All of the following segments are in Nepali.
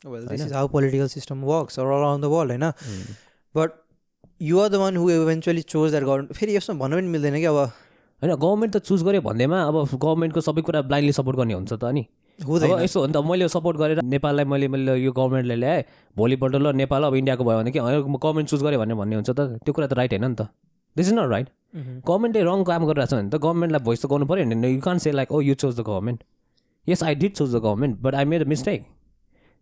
Well, this is how political system works all around the world, होइन. But you are the one who eventually chose that government. फेरि यसमा भन्नु पनि मिल्दैन कि अब होइन गभर्मेन्ट त चुज गऱ्यो भन्दैमा अब गभर्मेन्टको सबै कुरा ब्लाइन्डली सपोर्ट गर्ने हुन्छ त अनि अब यसो हो नि त मैले सपोर्ट गरेर नेपाललाई मैले यो गभर्मेन्टले ल्याएँ भोलिपल्ट ल नेपाल अब इन्डियाको भयो भने कि गभर्मेन्ट चुज गऱ्यो भन्ने हुन्छ त त्यो कुरा त राइट होइन नि त. This is not right. गभर्मेन्टले रङ काम गरिरहेको छ भने त गभर्मेन्टलाई भोइस त गर्नु पऱ्यो नि. You can't say like oh you choose the government. Yes I did choose the government but I made a mistake.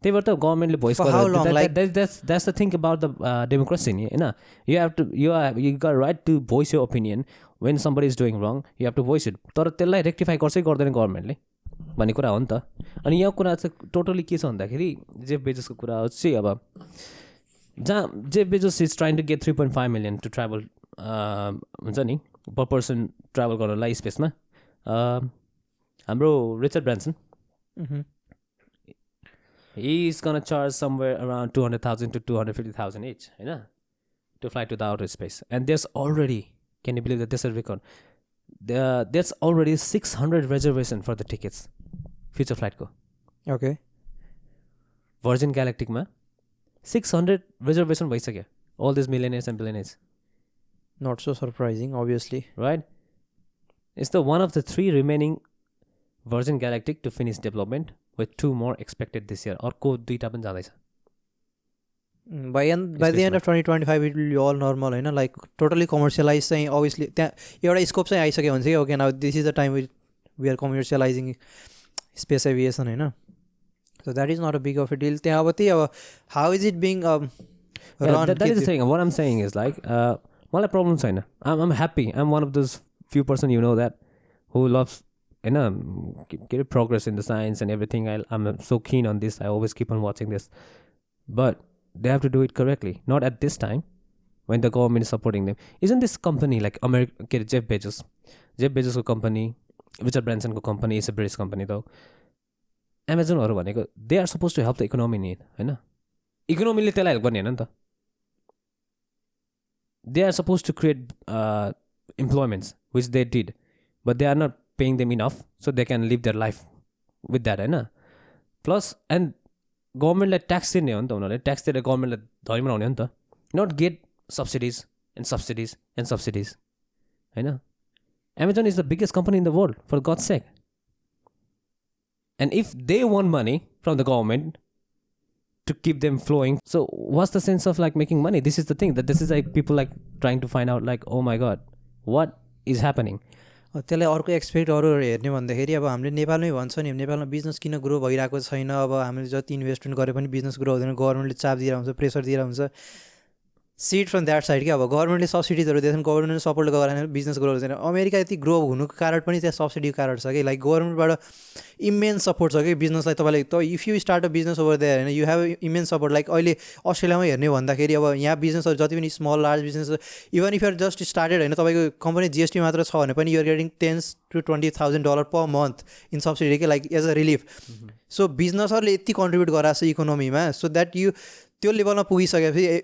त्यही भएर त गभर्मेन्टले voice that's the think about the democracy नि होइन. You have to you got right to voice your opinion when somebody is doing wrong you have to voice it. तर त्यसलाई रेक्टिफाई गर्छै गर्दैन गभर्मेन्टले भन्ने कुरा हो नि त. अनि यो कुरा चाहिँ टोटली के छ भन्दाखेरि जेफ बेजोसको कुरा चाहिँ अब जहाँ Jeff Bezos is trying to get 3.5 million to travel हुन्छ नि पर पर्सन ट्राभल गर्नलाई स्पेसमा. हाम्रो Richard Branson he is going to charge somewhere around 200,000 to 250,000 each होइन to fly to the outer space. And there's already, can you believe that this is a record, there's already 600 reservation for the tickets future flight ko. Okay. Virgin Galactic ma 600 reservation bhaisakyo all these millionaires and billionaires. Not so surprising obviously, right? It's the one of the 3 remaining Virgin Galactic to finish development with 2 more expected this year. अर्को 2टा पनि जाँदैछ. By the end of 2025 it will be all normal होइन. लाइक टोटली कमर्सियलाइज चाहिँ अभियसली त्यहाँ एउटा स्कोप चाहिँ आइसक्यो भने चाहिँ okay now this is the time we are commercialising space aviation होइन. So that is not a big of a deal. त्यहाँ अब त्यही अब how is it being that is the thing. What I'm saying is like मलाई प्रब्लम छैन. I'm happy. I'm one of those few person you know that who loves get progress in the science and everything. I'm so keen on this. I always keep on watching this, but they have to do it correctly, not at this time when the government is supporting them. Isn't this company like Jeff Bezos company, Richard Branson company is a British company though. Amazon or भनेको they are supposed to help the economy नि हैन. इकोनोमीले त्यसलाई हेल्प गर्ने हैन नि त. They are supposed to create employments which they did, but they are not paying them enough so they can live their life with that होइन. प्लस एन्ड गभर्मेन्टलाई ट्याक्स तिर्ने हो नि त उनीहरूले. ट्याक्स तिरेर गभर्मेन्टलाई धनी बनाउने हो नि त. Not get subsidies and subsidies होइन. Amazon is the biggest company in the world for God's sake. And if they want money from the government to keep them flowing, so what's the sense of like making money? This is the thing, that this is like people like trying to find out like, oh my God, what is happening? त्यसलाई अर्को एक्सपेक्ट अरू हेर्ने भन्दाखेरि अब हामीले नेपालमै भन्छ नि नेपालमा बिजनेस किन ग्रो भइरहेको छैन. अब हामीले जति इन्भेस्टमेन्ट गरे पनि बिजनेस ग्रो हुँदैन. गभर्मेन्टले चाप दिएर हुन्छ, प्रेसर दिएर हुन्छ. सिट फ्रम द्याट साइड कि अब गभर्मेन्टले सब्सिडिजहरू दिएछन्, गभर्मेन्टले सपोर्ट गरेर बिजनेस ग्रो हुँदैन. अमेरिका यति ग्रो हुनुको कारण पनि त्यहाँ सब्सिडीको कारण छ कि लाइक गभर्मेन्टबाट इमेन्स सपोर्ट छ कि बिजनेसलाई. तपाईँले त if you start a business over there होइन you have immense support. Like अहिले अस्ट्रेलियामा हेर्ने भन्दाखेरि अब यहाँ बिजनेसहरू जति पनि small large business even if you're just started होइन तपाईँको कम्पनी जिएसटी मात्र छ भने पनि you're getting $10,000 to $20,000 per month in subsidy कि like as a relief. So बिजनेसहरूले यति कन्ट्रिब्युट गराएको छ इकोनोमीमा सो द्याट यु त्यो लेभलमा पुगिसकेपछि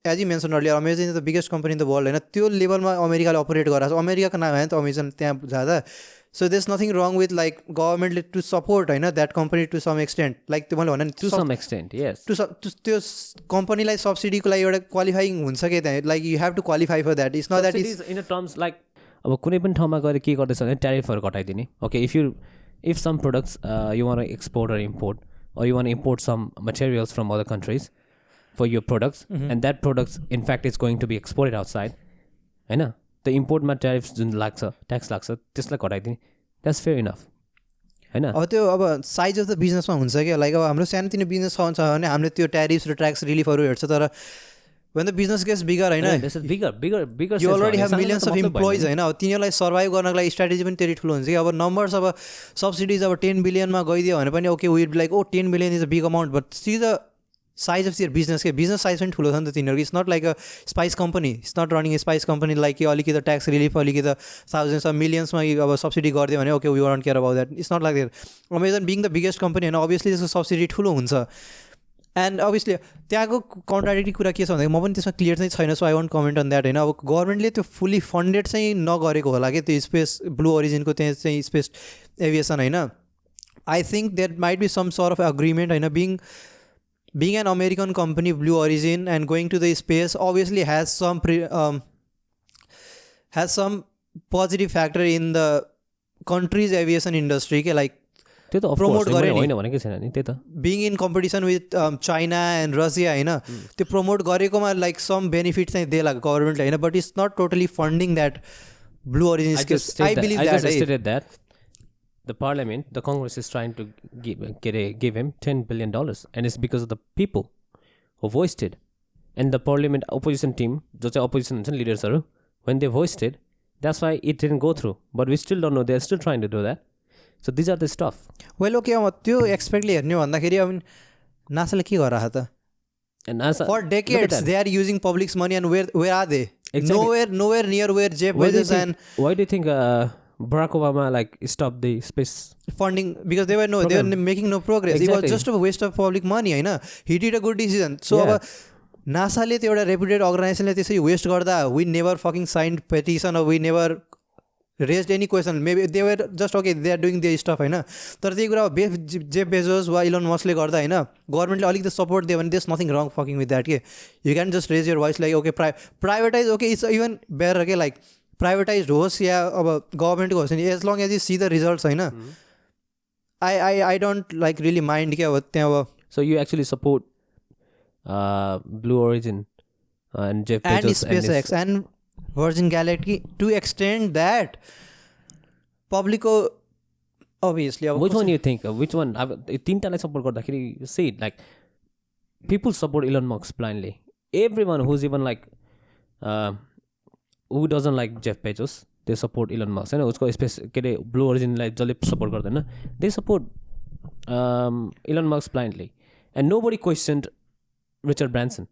as you mention earlier Amazon is the biggest company in the world होइन. त्यो लेभलमा अमेरिकाले अपरेट गराएको छ. अमेरिकाको नाम होइन त अमेजन त्यहाँ जाँदा. So there is nothing wrong with like गभर्मेन्टले टु सपोर्ट होइन that company to some extent. Like त्यो मैले भने टु सम एक्सटेन्ट यस त्यो कम्पनीलाई सब्सिडीको लागि एउटा क्वालिफाइङ हुन्छ कि त्यहाँ like you have to qualify for that. It's not that is in a terms like अब कुनै पनि ठाउँमा गएर के गर्दैछ भने ट्यारिफहरू घटाइदिने. Okay if some products you want export or import or you want to import some materials from other countries for your products, and that products in fact is going to be exported outside होइन. the import मा tariffs जुन लाग्छ ट्याक्स लाग्छ त्यसलाई घटाइदिने. that's fair enough होइन. अब त्यो अब साइज अफ द बिजनेसमा हुन्छ क्या. लाइक अब हाम्रो सानोतिनो बिजनेस छ भने हामीले त्यो ट्यारिफ्स र ट्याक्स रिलिफहरू हेर्छ. तर when the business gets bigger होइन this is bigger you already have millions of employees होइन. अब तिनीहरूलाई सर्भाइभ गर्नको लागि स्ट्राटेजी पनि त्यति ठुलो हुन्छ कि. अब नम्बर्स अब सब्सिडिज अब 10 बिलियनमा गइदियो भने पनि okay we like 10 billion is a big amount but see the size of their business के. बिजनेस साइज पनि ठुलो छ नि त तिनीहरूको. It's not like a spice company. It's not running a spice company like कि अलिकति ट्याक्स रिलिफ अलिकति थाउजन्ड्स अफ मिलियन्समा अब सब्सिडी गरिदियो भने okay we don't care about that. It's not like that. Amazon being the biggest company होइन अभियसली त्यसको सब्सिडी ठुलो हुन्छ. एन्ड अभियसली त्यहाँको कन्ट्राडिक्टी कुरा के छ भन्दाखेरि म पनि त्यसमा क्लियर चाहिँ छैन. So I won't comment on that होइन. अब गभर्मेन्टले त्यो फुल्ली फन्डेड चाहिँ नगरेको होला कि त्यो स्पेस ब्लू ओरिजिनको त्यहाँ चाहिँ स्पेस एभिएसन होइन. I think that might be some सort of agreement होइन being being an American company, Blue Origin, and going to the space obviously has some positive factor in the country's aviation industry. Like त्यो त promote गरे नि, होइन भनेकै छैन नि त्यही त being in competition with China and Russia होइन, त्यो promote गरेकोमा like some benefit चाहिँ देला गभर्मेन्टले होइन, but it's not totally funding that Blue Origin skills. I believe I that. just stated that the parliament, the Congress is trying to give him $10 billion, and it's because of the people who voiced it, and the parliament opposition team, जो चाहिँ opposition हुन्छ नि leadersहरू, when they voiced it, that's why it didn't go through. But we still don't know, they're still trying to do that. So these are the stuff. Well, okay, अब त्यो एक्सपेक्टले हेर्ने भन्दाखेरि अब नासाले के गरिरहेको त? And NASA, For decades they are using public's money, and where are they? Exactly. Nowhere near where Jeff Bezos and why do you think Barack Obama like stopped the space funding? Because they were making no progress. It was just a waste of public money होइन. He did a good decision. So अब नासाले त्यो एउटा रेपुटेड अर्गनाइजेसनले त्यसरी वेस्ट गर्दा we never fucking signed petition, or we never raised any question. Maybe they were just okay, they are doing their stuff होइन. तर त्यही कुरा जेफ बेजोस वा इलोन मस्कले गर्दा होइन, गभर्मेन्टले अलिकति सपोर्ट दियो भने there's nothing wrong fucking with that के. You can just raise your voice like okay, privatize, okay, it's even better के, like privatized होस् या अब गभर्मेन्टको होस् नि, as long as you see the results होइन. I don't like really mind क्या अब त्यहाँ अब. So you actually support Blue Origin and Jeff Bezos and SpaceX and Virgin Galactic to extend that public obviously. Which one you think? Which one? तीनटालाई support गर्दाखेरि see it, like people support Elon Musk blindly. Everyone who's even like who doesn't like Jeff Bezos, they support Elon Musk. होइन उसको स्पेस के अरे Blue Origin लाई जसले support गर्दैन, they support Elon Musk blindly. And nobody questioned Richard Branson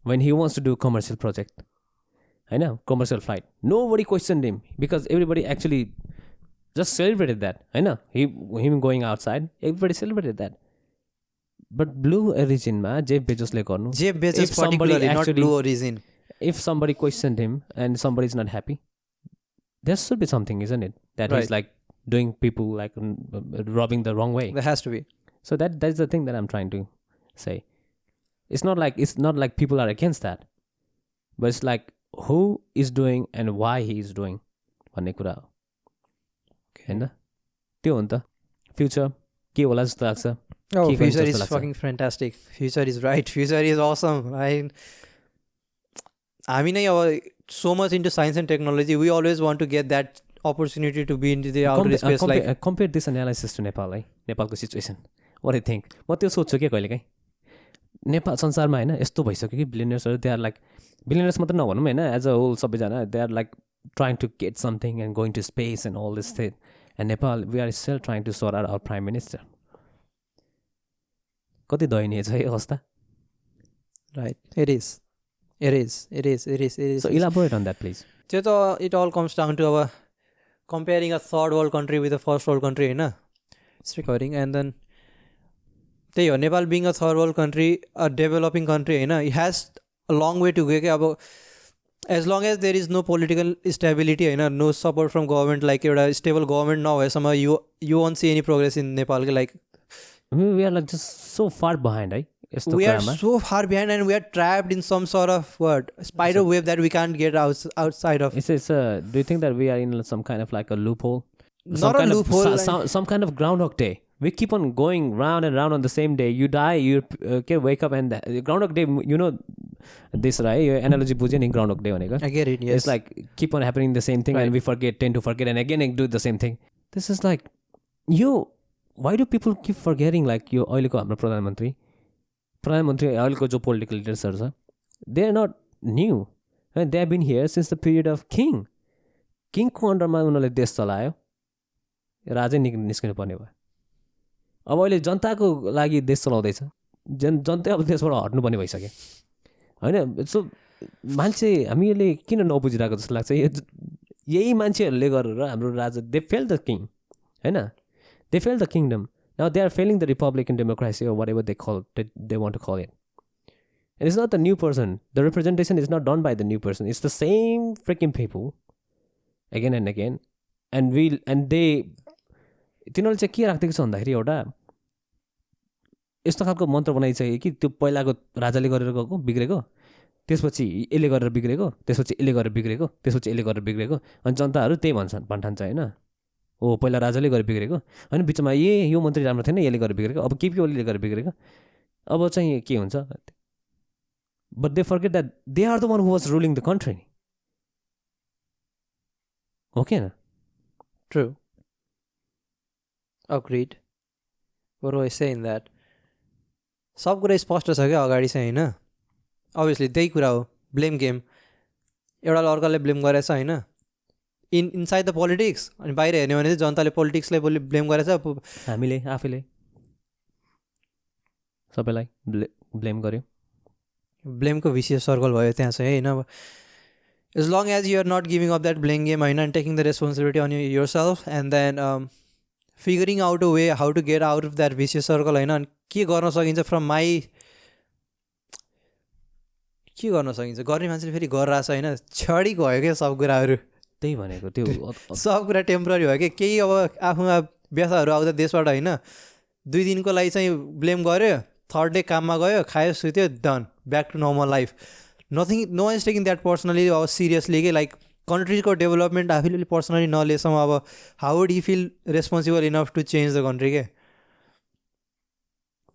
when he wants to do commercial project. I know, commercial flight. Nobody questioned him because everybody actually just celebrated that. I know, him going outside, everybody celebrated that. But Blue Origin ma Jeff Bezos le garnu. Jeff Bezos particularly, not Blue Origin. If somebody questioned him and somebody is not happy, there should be something, isn't it? That he's like doing people like robbing the wrong way. There has to be. So that's the thing that I'm trying to say. It's not like people are against that, but it's like who is doing and why he is doing भन्ने कुरा हो हैन. त्यो हो नि त फ्युचर के होला जस्तो लाग्छ. Oh, future is fucking fantastic. Future is right. Future is awesome. I mean, so much into science and technology. We always want to get that opportunity to be into the outer space. Compare this analysis to Nepal, है नेपालको situation. What do you think? म त्यो सोच्छु के कहिलेकाहीँ नेपाल संसारमा हैन यस्तो भइसक्यो कि बिलियनर्सहरू, दे आर लाइक बिलियनर्स मात्र नभनौँ हैन, एज अ होल सबैजना they are like trying to get something and going to space and all this thing. And Nepal we are still trying to sort out our prime minister. कति दयनीय छ यो अवस्था. Right. It is. So elaborate on that, please. So it all comes down to our comparing a third world country with a first world country, होइन. It's recording. And then त्यही हो, Nepal being a third world country, a developing country होइन, it has a long way to go के. अब as long as there is no political stability होइन, no support from government, like एउटा stable government नभएसम्म you won't see any progress in Nepal. Like we are like just so far behind, right? We are so far behind, and we are trapped in some sort of spider web that we can't get outside of. Do you think that we are in some kind of like a loophole? Not a loophole. Some kind of Groundhog Day. We keep on going round and round on the same day. You die, you wake up, and the Groundhog Day, you know this, right? Your analogy बुझ्यो नि Groundhog Day भनेको. I get it, yes. It's like keep on happening the same thing, and we tend to forget, and again do the same thing. This is like, why do people keep forgetting like यो अहिलेको हाम्रो प्रधानमन्त्री अहिलेको जो पोलिटिकल लिडर्सहरू छ, they are not new. They have been here since the period of king. किङको अन्डरमा उनीहरूले देश चलायो, राजै निस्किनु पर्ने भयो. अब अहिले जनताको लागि देश चलाउँदैछ, जनता अब देशबाट हट्नुपर्ने भइसक्यो होइन. सो मान्छे हामीले किन नबुझिरहेको जस्तो लाग्छ, यही मान्छेहरूले गरेर हाम्रो राजा दे फेल द किङ होइन, they fail the kingdom. Now they are failing the Republican democracy or whatever they want to call it. And it's not the new person. The representation is not done by the new person. It's the same freaking people again and again. And they तिनीहरूले चाहिँ के राख्दैछ भन्दाखेरि एउटा यस्तो खालको मन्त्र बनाइसक्यो कि त्यो पहिलाको राजाले गरेर गएको बिग्रेको, त्यसपछि यसले गरेर बिग्रेको, त्यसपछि यसले गरेर बिग्रेको, त्यसपछि यसले गरेर बिग्रेको, अनि जनताहरू त्यही भन्ठान्छ होइन, हो पहिला राजाले गरेर बिग्रेको होइन, बिचमा यो मन्त्री राम्रो थिएन यसले गरेर बिग्रेको, अब केपी ओलीले गरेर बिग्रेको, अब चाहिँ के हुन्छ, but they forget that they are the one who was ruling the country, हो कि होइन? True. Agreed. What do I say in that? सब कुरा स्पष्ट छ क्या अगाडि चाहिँ होइन, अभियसली त्यही कुरा हो, ब्लेम गेम, एउटाले अर्काले ब्लेम गरेछ होइन, इनसाइड द पोलिटिक्स, अनि बाहिर हेर्ने भने चाहिँ जनताले पोलिटिक्सलाई ब्लेम गरेछ, हामीले आफैले सबैलाई ब्लेम गर्यो, ब्लेमको भिसियस सर्कल भयो त्यहाँ चाहिँ होइन। अब as long as you are not giving up that blame game and taking the responsibility on yourself and then figuring out a way how to get out of that vicious circle होइन, के गर्न सकिन्छ फ्रम माई, के गर्न सकिन्छ, गर्ने मान्छेले फेरि गरिरहेछ होइन, छडी गयो क्या सब कुराहरू, त्यही भनेको त्यो सब कुरा टेम्पोररी भयो कि, केही अब आफूमा व्यथाहरू आउँदा देशबाट होइन, 2 दिनको लागि चाहिँ ब्लेम गर्यो, थर्ड डे काममा गयो, खायो सुत्यो, done, back to normal life, nothing, no one is taking that personally अब सिरियसली कि, लाइक कन्ट्रीको डेभलपमेन्ट आफूले पर्सनली नलिएसम्म अब how would you feel responsible enough to change the country के,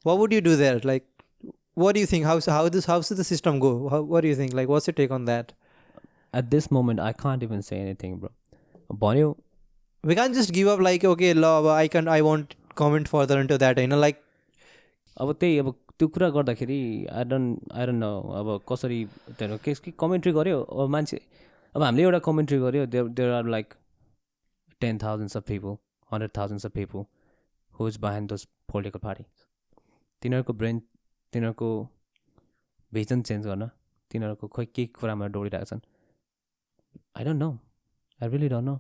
what would you do there, like what do you think, how should the system go, what do you think, like what's your take on that? At this moment I can't even say anything bro, भन्यो we can't just give up like okay ल अब I won't comment further into that होइन, like अब त्यही अब त्यो कुरा गर्दाखेरि आई डोन्ट नो अब कसरी त्यो के कमेन्ट्री गर्यो, अब मान्छे अब हामीले एउटा कमेन्ट्री गर्यो, there are like 10,000 of people, 100,000 of people who is behind those political parties, तिनीहरूको ब्रेन, तिनीहरूको भिजन चेन्ज गर्न, तिनीहरूको खोइ के कुरामा दौडिरहेको छन्, I don't know, I really don't know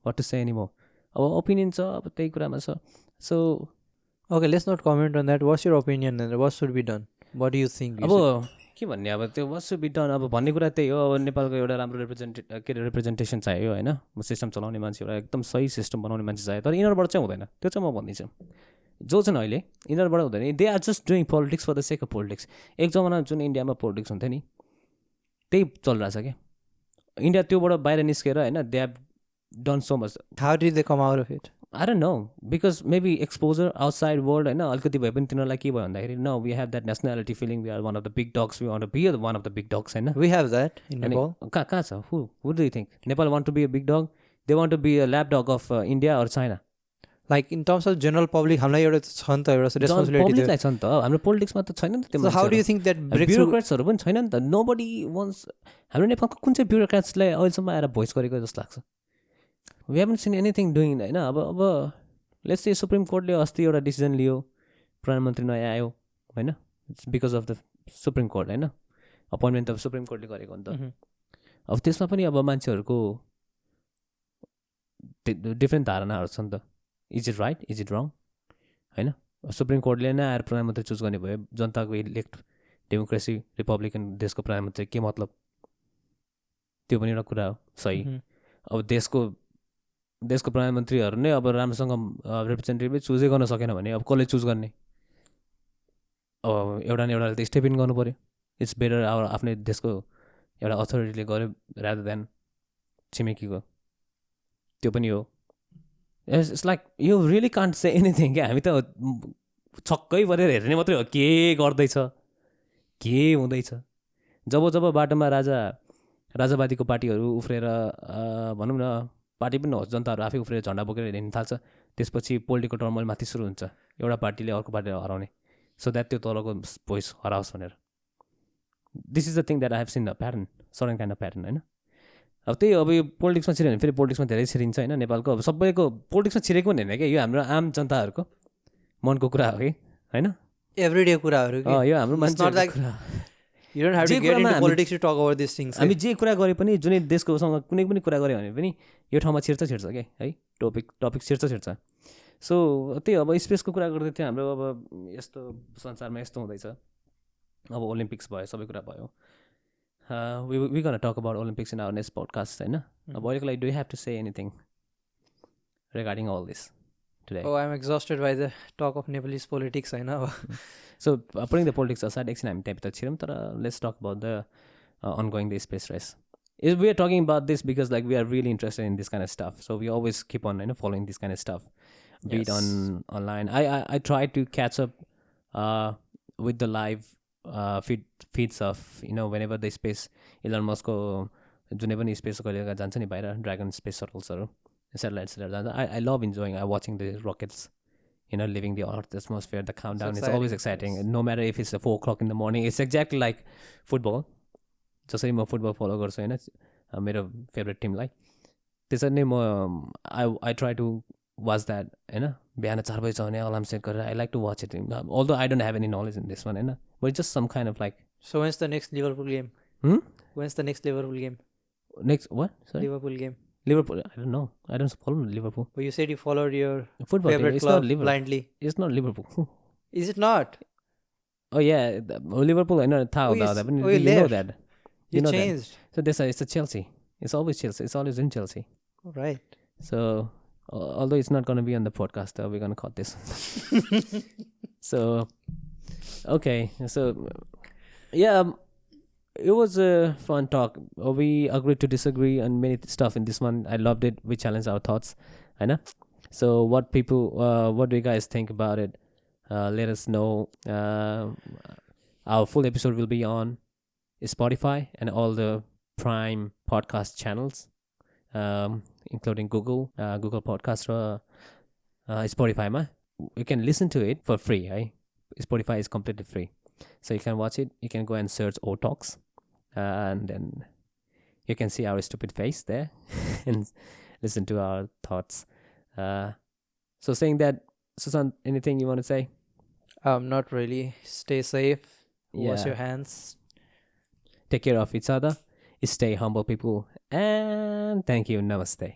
what to say anymore, अब ओपिनियन छ अब त्यही कुरामा छ, so okay let's not comment on that, what's your opinion and what should be done, what do you think? अब के भन्ने, अब त्यो वाट सुड बी डन, अब भन्ने कुरा त्यही हो, अब नेपालको एउटा राम्रो रिप्रेजेन्टेसन चाहियो होइन, सिस्टम चलाउने मान्छे, एउटा एकदम सही सिस्टम बनाउने मान्छे चाहियो, तर यिनीहरूबाट चाहिँ हुँदैन, त्यो चाहिँ म भनिदिन्छु, जो छन् अहिले यिनीहरूबाट हुँदैन, they are just doing politics for the sake of politics, एक जमाना जुन इन्डियामा पोलिटिक्स हुन्थ्यो नि त्यही चलिरहेछ क्या, इन्डिया त्योबाट बाहिर निस्केर होइन, they have done so much, how did they come out of it? I don't know, because maybe exposure outside world होइन अलिकति भए पनि तिनीहरूलाई के भयो भन्दाखेरि, no we have that nationality feeling, we are one of the big dogs, we want to be one of the big dogs होइन, we have that in Nepal. कहाँ छ, who do you think Nepal want to be a big dog, they want to be a lapdog of India or China, like in terms of general public हामीलाई एउटा छ नि त, एउटा रेस्पोन्सिबिलिटी पब्लिकलाई छ नि त, हाम्रो पोलिटिक्समा त छैन नि त त्यो, how do you think that ब्युरोक्रेट्सहरू पनि छैन नि त, nobody wants, हाम्रो नेपालको कुन चाहिँ ब्युरोक्रेट्सलाई अहिलेसम्म आएर भोइस गरेको जस्तो लाग्छ, we haven't seen anything doing होइन, अब लेट्स से सुप्रिम कोर्टले अस्ति एउटा डिसिजन लियो, प्रधानमन्त्री नयाँ आयो होइन, it's because of the supreme court होइन, अपोइन्टमेन्ट त सुप्रिम कोर्टले गरेको नि त, अब त्यसमा पनि अब मान्छेहरूको डिफ्रेन्ट धारणाहरू छ नि त, is it right, is it wrong होइन, सुप्रिम कोर्टले नै आएर प्रधानमन्त्री चुज गर्ने भयो, जनताको इलेक्ट डेमोक्रेसी रिपब्लिकन देशको प्रधानमन्त्री के मतलब, त्यो पनि एउटा कुरा हो सही, अब देशको प्रधानमन्त्रीहरू नै अब राम्रोसँग रिप्रेजेन्टेटिभै चुजै गर्न सकेन भने अब कसले चुज गर्ने, अब एउटा न एउटाले त स्टेप इन गर्नु पऱ्यो, इट्स बेटर अब आफ्नै देशको एउटा अथोरिटीले गर्यो रादर देन छिमेकीको, त्यो पनि हो, it's like you really can't say anything क्या, हामी त छक्कै परेर हेर्ने मात्रै हो, के गर्दैछ के हुँदैछ, जब बाटोमा राजावादीको पार्टीहरू उफ्रेर भनौँ न, पार्टी पनि नहोस्, जनताहरू आफै उफ्रेर झन्डा बोकेर हिँड्न थाल्छ, त्यसपछि पोलिटिकल टर्मोइल माथि सुरु हुन्छ, एउटा पार्टीले अर्को पार्टीलाई हराउने, सो द्याट त्यो तलको भोइस हराओस् भनेर, this is the thing that I have seen the pattern, certain kind of pattern होइन, अब त्यही अब यो पोलिटिक्समा छिर्यो भने फेरि पोलिटिक्समा धेरै छिरिन्छ होइन, नेपालको अब सबैको पोलिटिक्समा छिरेको पनि होइन क्या, यो हाम्रो आम जनताहरूको मनको कुरा हो कि होइन, एभ्रिडे कुराहरू, यो हाम्रो मान्छे कुरा, you don't have to get into politics to talk about these things, हामी जे कुरा गरे पनि, जुनै देशकोसँग कुनै पनि कुरा गऱ्यो भने पनि यो ठाउँमा छिर्छ क्या है, टपिक छिर्छ, सो त्यही अब स्पेसको कुरा गर्दै थियो, हाम्रो अब यस्तो संसारमा यस्तो हुँदैछ, अब ओलम्पिक्स भयो, सबै कुरा भयो, we gonna talk about Olympics in our next podcast होइन, अब अहिलेको लागि do you have to say anything regarding all this? today. Oh, I'm exhausted by the talk of Nepalese politics, I know. So putting the politics aside, एकछिन हामी त्यहाँभित्र छिरौँ तर let's talk about the ongoing the space race. We are talking about this because like we are really interested in this kind of stuff. So we always keep on following this kind of stuff. Be it on online. I try to catch up with the live feeds of whenever the space Elon Musk जुनै पनि स्पेस कहिले जान्छ नि बाहिर ड्रागन स्पेस सटल्सहरू सेटेलाइट्सहरू जान्छ. I love enjoying watching the rockets leaving the earth atmosphere. The countdown is always exciting. No matter if it's 4 o'clock in the morning. It's exactly like football. जसरी म फुटबल फलो गर्छु होइन मेरो फेभरेट टिमलाई त्यसरी नै म I try to watch that होइन बिहान 4 बजी छ भने अलार्म सेट गरेर I like to watch it although I don't have any knowledge in this one होइन but it's just some kind of like So when's the next Liverpool game? When's the next Liverpool game? Next what? Sorry? Liverpool game. Liverpool, I don't know. I don't follow Liverpool. But you said you followed your Football favorite team. It's club not Liverpool. blindly. It's not Liverpool. Is it not? Oh yeah, Liverpool. I know Oh, you you know left. that. You know changed. That. So it's a Chelsea. It's always Chelsea. It's always in Chelsea. Right. So although it's not going to be on the podcast, we're going to cut this. So okay. So yeah. It was a fun talk. We agreed to disagree on many stuff in this one. I loved it. We challenged our thoughts. I know. So what do you guys think about it? Let us know. Our full episode will be on Spotify and all the Prime podcast channels, including Google Podcast, Spotify. You can listen to it for free. Right? Spotify is completely free. So you can watch it. You can go and search otalks. And then you can see our stupid face there and listen to our thoughts. So saying that, Susan, anything you want to say? Not really. Stay safe. Yeah. Wash your hands. Take care of each other. Stay humble, people. And thank you. Namaste.